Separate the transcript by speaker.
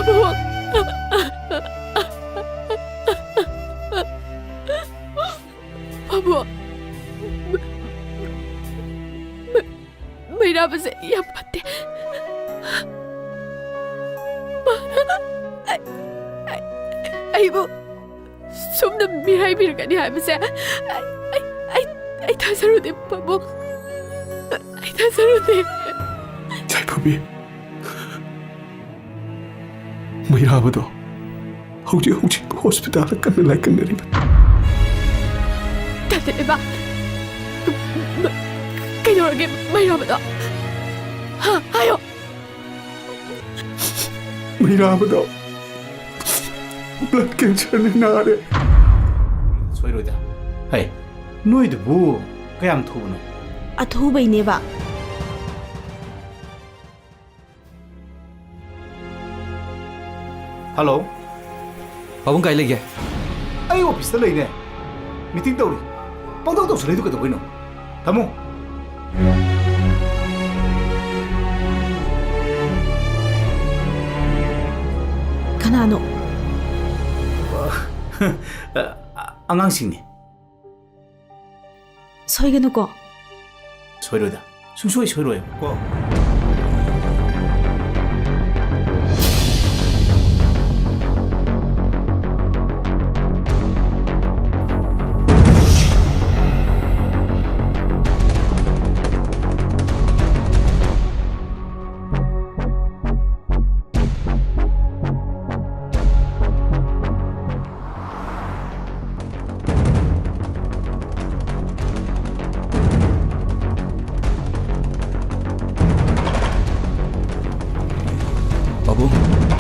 Speaker 1: Pabong. Pabong. Mayroon sa iyang pati. Ay mo, sumna miray ka niya sa ay tasarudin Pabong. Ay tasarudin.
Speaker 2: Jaipubi. Mayroon Hujik hospital kan like nariba.
Speaker 1: Tadi ba? Kayo lagi mayroon Ha, ayo.
Speaker 2: Mayroon blood cancer ni nare.
Speaker 3: 소이로다. 하이, 너희도 뭐 그냥 투부노?
Speaker 4: Athubay ba?
Speaker 3: 할로?
Speaker 5: Pabong kay lagi.
Speaker 3: 아이 오피스다 레이네. 미팅 떠오리. 뻥뻥 소리도 그도 보이노. 다모.
Speaker 4: Kanano?
Speaker 3: 안강식니.
Speaker 4: Soigano ko.
Speaker 3: 소이로다. 순수히 소이로요. 고.
Speaker 5: Pabong.